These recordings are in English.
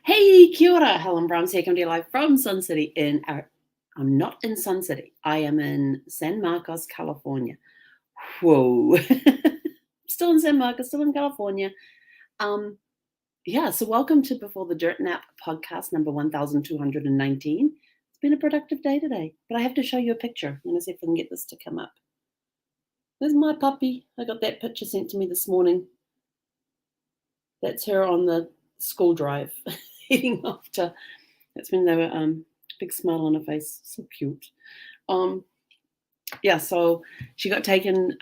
Hey, kia ora, Helen Brahms here, coming to you live from Sun City I'm not in Sun City. I am in San Marcos, California. Whoa. Still in San Marcos, still in California. So welcome to Before the Dirt Nap podcast number 1219. It's been a productive day today, but I have to show you a picture. I'm going to see if I can get this to come up. There's my puppy. I got that picture sent to me this morning. That's her on the school drive, heading off to. That's when they were big smile on her face, so cute. So she got taken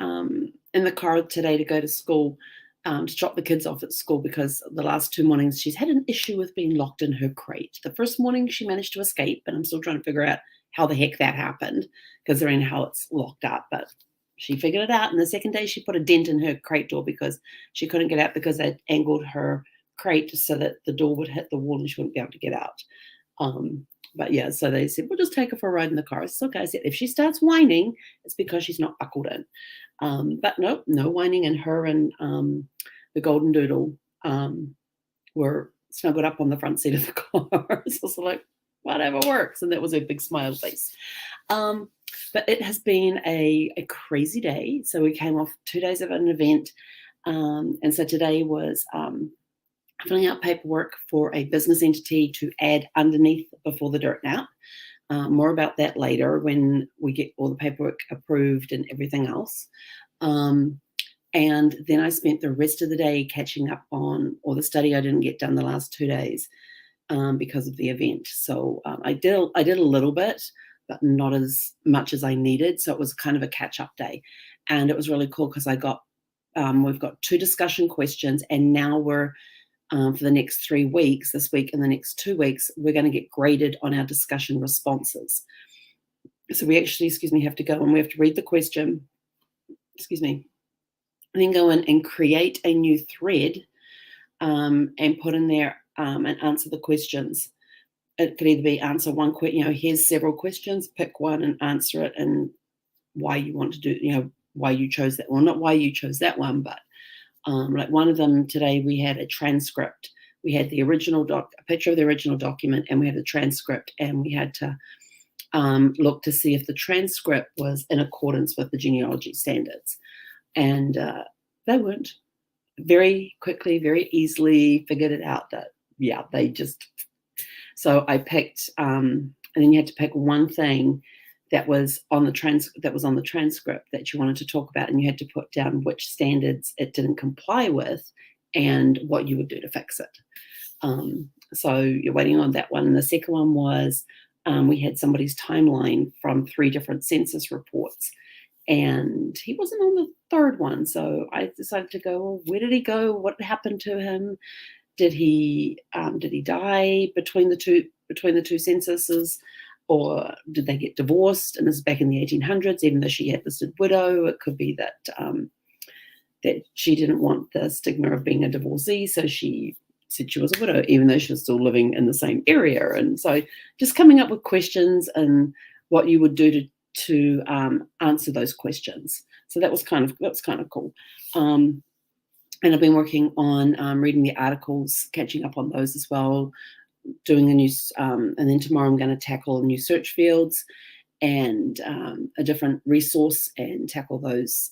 in the car today to go to school, to drop the kids off at school, because the last 2 mornings she's had an issue with being locked in her crate. The first morning she managed to escape, and I'm still trying to figure out how the heck that happened, considering how it's locked up, but she figured it out. And the second day she put a dent in her crate door because she couldn't get out, because they'd angled her crate so that the door would hit the wall and she wouldn't be able to get out. So they said, we'll just take her for a ride in the car. It's okay. I said, if she starts whining, it's because she's not buckled in. But no whining. And her and the golden doodle were snuggled up on the front seat of the car. So it's like, whatever works. And that was a big smile face. But it has been a crazy day. So we came off 2 days of an event. And so today was filling out paperwork for a business entity to add underneath Before the Dirt Nap. More about that later when we get all the paperwork approved and everything else. And then I spent the rest of the day catching up on all the study I didn't get done the last 2 days because of the event. So I did a little bit, but not as much as I needed. So it was kind of a catch-up day. And it was really cool because we've got 2 discussion questions, and now we're for the next 3 weeks, this week and the next 2 weeks, we're going to get graded on our discussion responses. So we actually, have to go and we have to read the question, and then go in and create a new thread and put in there and answer the questions. It could either be answer one question, here's several questions, pick one and answer it, and why you want to do, why you chose that. Well, not why you chose that one, but like one of them today, we had a transcript. We had the original a picture of the original document, and we had a transcript, and we had to look to see if the transcript was in accordance with the genealogy standards. And they weren't. Very quickly, very easily figured it out that, they just. So I picked, and then you had to pick one thing that was on the transcript that you wanted to talk about, and you had to put down which standards it didn't comply with and what you would do to fix it. So you're waiting on that one. And the second one was we had somebody's timeline from 3 different census reports, and he wasn't on the third one. So I decided to go, well, where did he go? What happened to him? Did he die between the two censuses? Or did they get divorced? And this is back in the 1800s, even though she had listed widow. It could be that that she didn't want the stigma of being a divorcee, so she said she was a widow, even though she was still living in the same area. And so just coming up with questions and what you would do to answer those questions. So that was kind of cool. And I've been working on reading the articles, catching up on those as well, doing a new, and then tomorrow I'm going to tackle new search fields and a different resource and tackle those.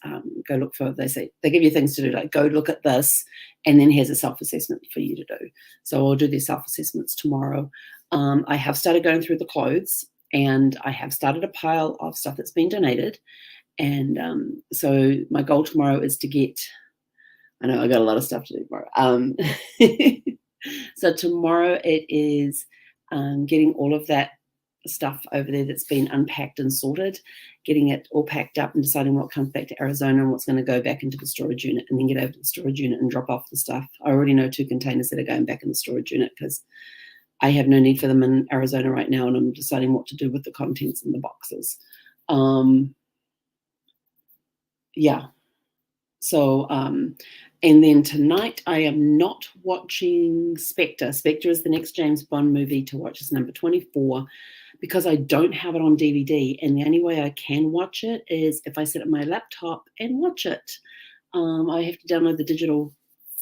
Go look for, they give you things to do, like go look at this, and then here's a self-assessment for you to do. So I'll do these self-assessments tomorrow. I have started going through the clothes, and I have started a pile of stuff that's been donated. And so my goal tomorrow is to get, I know I got a lot of stuff to do tomorrow. So tomorrow it is getting all of that stuff over there that's been unpacked and sorted, getting it all packed up and deciding what comes back to Arizona and what's going to go back into the storage unit, and then get over to the storage unit and drop off the stuff. I already know 2 containers that are going back in the storage unit because I have no need for them in Arizona right now, and I'm deciding what to do with the contents in the boxes. So, and then tonight I am not watching Spectre. Spectre is the next James Bond movie to watch. It's number 24, because I don't have it on DVD. And the only way I can watch it is if I sit at my laptop and watch it. I have to download the digital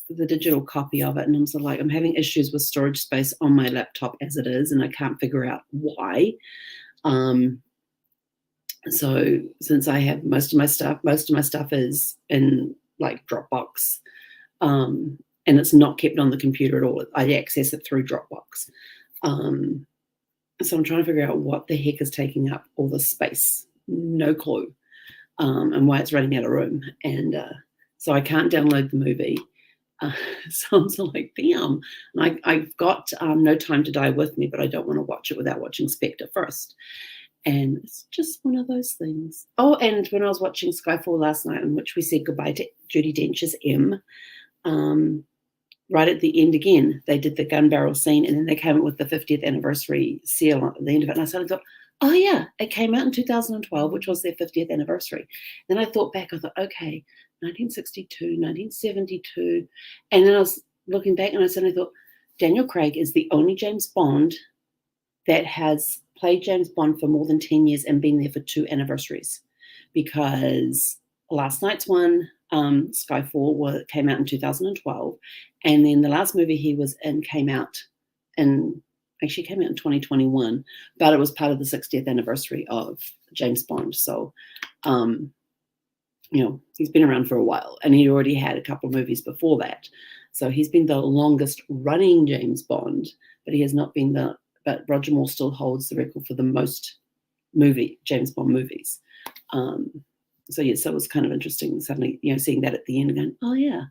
the digital copy of it, and I'm sort of like, I'm having issues with storage space on my laptop as it is, and I can't figure out why. So since I have most of my stuff is in like Dropbox, and it's not kept on the computer at all. I access it through Dropbox. So I'm trying to figure out what the heck is taking up all this space. No clue. And why it's running out of room. And so I can't download the movie. So I'm sort of like, damn. And I've got No Time to Die with me, but I don't want to watch it without watching Spectre first. And it's just one of those things. Oh, and when I was watching Skyfall last night, in which we said goodbye to Judi Dench's M, right at the end again, they did the gun barrel scene, and then they came up with the 50th anniversary seal at the end of it. And I suddenly thought, oh yeah, it came out in 2012, which was their 50th anniversary. Then I thought back, I thought, okay, 1962, 1972. And then I was looking back and I suddenly thought, Daniel Craig is the only James Bond that has played James Bond for more than 10 years and been there for 2 anniversaries. Because last night's one, Skyfall, came out in 2012. And then the last movie he was in came out in 2021, but it was part of the 60th anniversary of James Bond. So, he's been around for a while, and he already had a couple of movies before that. So he's been the longest running James Bond, but he has not been but Roger Moore still holds the record for the most James Bond movies. So it was kind of interesting suddenly, seeing that at the end and going, oh yeah.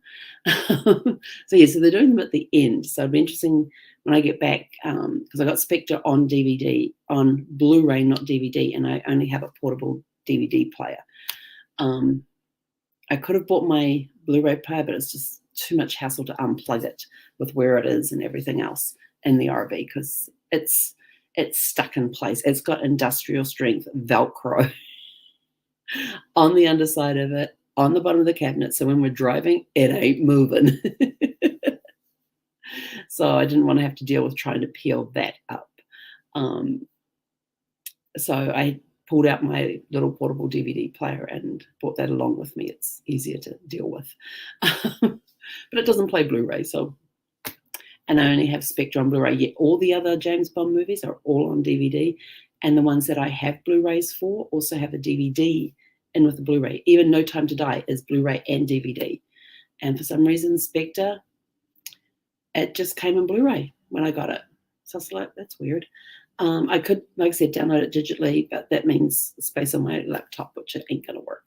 So they're doing them at the end. So it'll be interesting when I get back, because I got Spectre on DVD, on Blu-ray, not DVD, and I only have a portable DVD player. I could have bought my Blu-ray player, but it's just too much hassle to unplug it with where it is and everything else in the RV, because it's stuck in place. It's got industrial strength Velcro on the underside of it, on the bottom of the cabinet. So when we're driving, it ain't moving. So I didn't want to have to deal with trying to peel that up. So I pulled out my little portable DVD player and brought that along with me. It's easier to deal with. But it doesn't play Blu-ray, and I only have Spectre on Blu-ray. Yet all the other James Bond movies are all on DVD, and the ones that I have Blu-rays for also have a DVD in with the Blu-ray. Even No Time to Die is Blu-ray and DVD. And for some reason, Spectre, it just came in Blu-ray when I got it. So I was like, that's weird. I could, like I said, download it digitally, but that means space on my laptop, which it ain't going to work.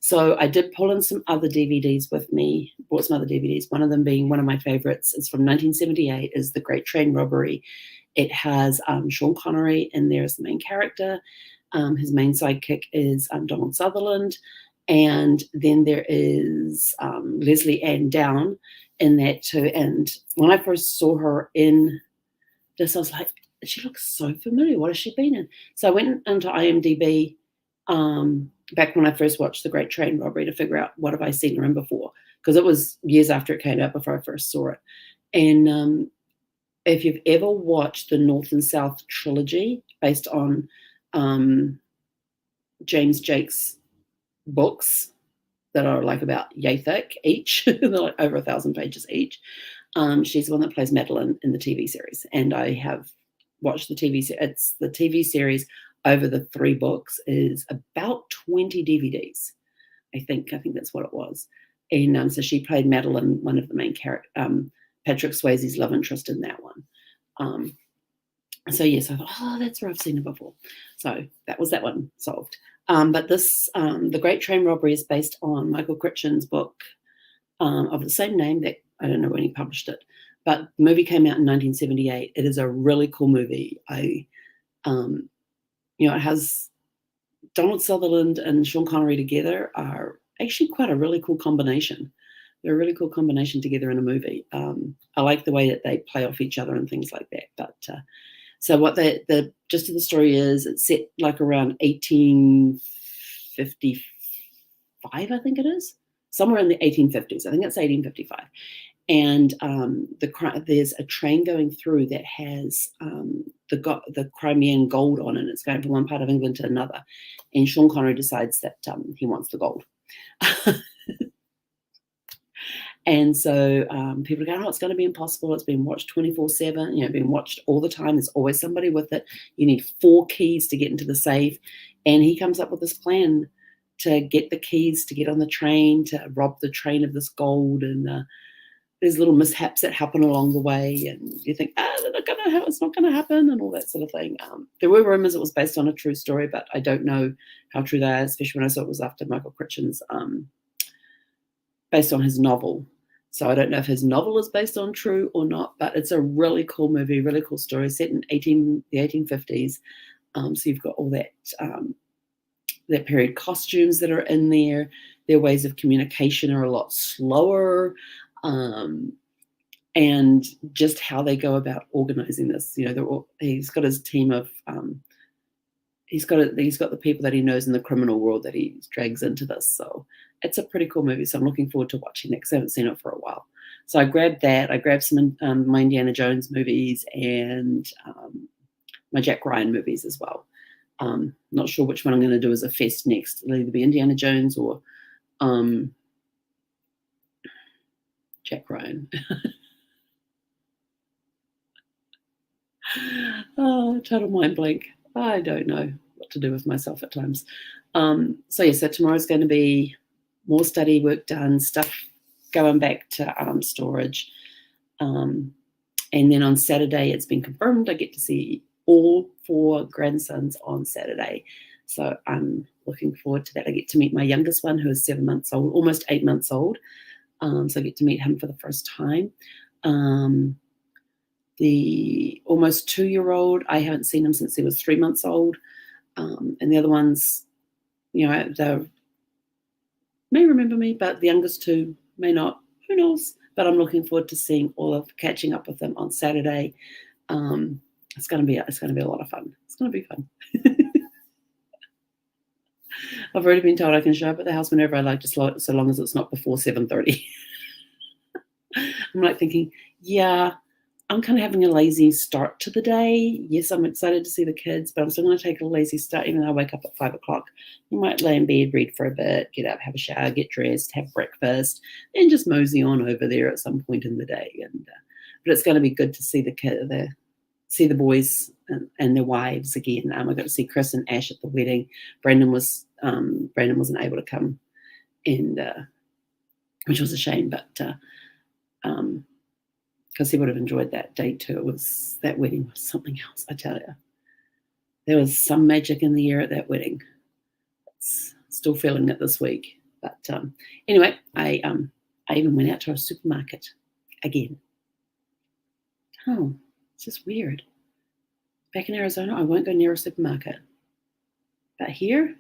So I did pull in some other DVDs with me, bought some other DVDs, one of them being one of my favorites. It's from 1978, is The Great Train Robbery. It has Sean Connery in there as the main character. His main sidekick is Donald Sutherland. And then there is Lesley-Anne Down in that too. And when I first saw her in this, I was like, she looks so familiar. What has she been in? So I went into IMDb back when I first watched The Great Train Robbery to figure out what have I seen her in before, because it was years after it came out before I first saw it. And if you've ever watched the North and South trilogy based on James Jake's books that are like about yay thick each, they're like over 1,000 pages each, she's the one that plays Madeline in the TV series. And I have watched the TV series. It's the TV series over the 3 books is about 20 DVDs. I think that's what it was. And so she played Madeline, one of the main characters, Patrick Swayze's love interest in that one. So yes, I thought, oh, that's where I've seen her before. So that was that one solved. But this, The Great Train Robbery, is based on Michael Crichton's book of the same name. That I don't know when he published it, but the movie came out in 1978. It is a really cool movie. It has Donald Sutherland and Sean Connery together are actually quite a really cool combination. They're a really cool combination together in a movie. I like the way that they play off each other and things like that. But so what the gist of the story is, it's set like around 1855, I think it is, somewhere in the 1850s. I think it's 1855. And there's a train going through that has the Crimean gold on it. It's going from one part of England to another. And Sean Connery decides that he wants the gold. And so people go, oh, it's going to be impossible. It's been watched 24/7, being watched all the time. There's always somebody with it. You need 4 keys to get into the safe. And he comes up with this plan to get the keys, to get on the train, to rob the train of this gold. And there's little mishaps that happen along the way. And you think, it's not going to happen, and all that sort of thing. There were rumors it was based on a true story, but I don't know how true they are, especially when I saw it was after Michael Crichton's, based on his novel. So I don't know if his novel is based on true or not, but it's a really cool movie, really cool story set in the 1850s. So you've got all that period costumes that are in there. Their ways of communication are a lot slower, and just how they go about organizing this. He's got his team of he's got the people that he knows in the criminal world that he drags into this. So it's a pretty cool movie. So I'm looking forward to watching it because I haven't seen it for a while. So I grabbed that. I grabbed some my Indiana Jones movies and my Jack Ryan movies as well. Not sure which one I'm going to do as a fest next. It'll either be Indiana Jones or Jack Ryan. Total mind blank. I don't know what to do with myself at times. So tomorrow's going to be more study work done, stuff going back to storage. And then on Saturday, it's been confirmed I get to see all 4 grandsons on Saturday. So I'm looking forward to that. I get to meet my youngest one, who is 7 months old, almost 8 months old. So I get to meet him for the first time. The almost 2-year-old, I haven't seen him since he was 3 months old. And the other ones, they may remember me, but the youngest 2 may not. Who knows? But I'm looking forward to catching up with them on Saturday. It's going to be a lot of fun. It's going to be fun. I've already been told I can show up at the house whenever I like, just so long as it's not before 7:30. I'm like thinking, yeah, I'm kind of having a lazy start to the day. Yes, I'm excited to see the kids, but I'm still going to take a lazy start, even though I wake up at 5 o'clock. You might lay in bed, read for a bit, get up, have a shower, get dressed, have breakfast, and just mosey on over there at some point in the day. But it's going to be good to see the boys and their wives again. I got to see Chris and Ash at the wedding. Brandon wasn't able to come, and which was a shame, but because he would have enjoyed that day too. That wedding was something else, I tell you. There was some magic in the air at that wedding. Still feeling it this week. But anyway, I even went out to a supermarket again. Oh, it's just weird. Back in Arizona, I won't go near a supermarket. But here,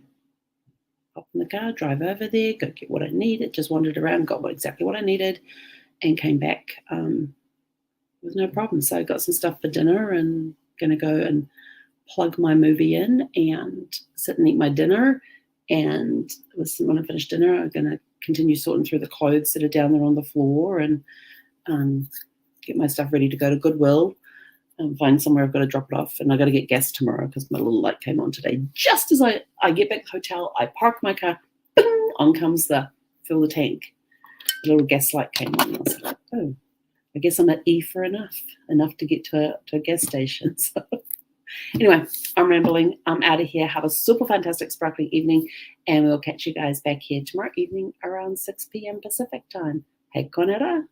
hop in the car, drive over there, go get what I needed, just wandered around, got exactly what I needed, and came back with no problem. So I got some stuff for dinner and going to go and plug my movie in and sit and eat my dinner. And when I finish dinner, I'm going to continue sorting through the clothes that are down there on the floor and get my stuff ready to go to Goodwill and find somewhere I've got to drop it off. And I've got to get gas tomorrow because my little light came on today. Just as I get back to the hotel, I park my car, bing, on comes the fill the tank. The little gas light came on. And I was like, oh, I guess I'm at E for enough to get to a gas station. So anyway, I'm rambling. I'm out of here. Have a super fantastic, sparkling evening, and we'll catch you guys back here tomorrow evening around 6 p.m. Pacific time. Hey, Connery.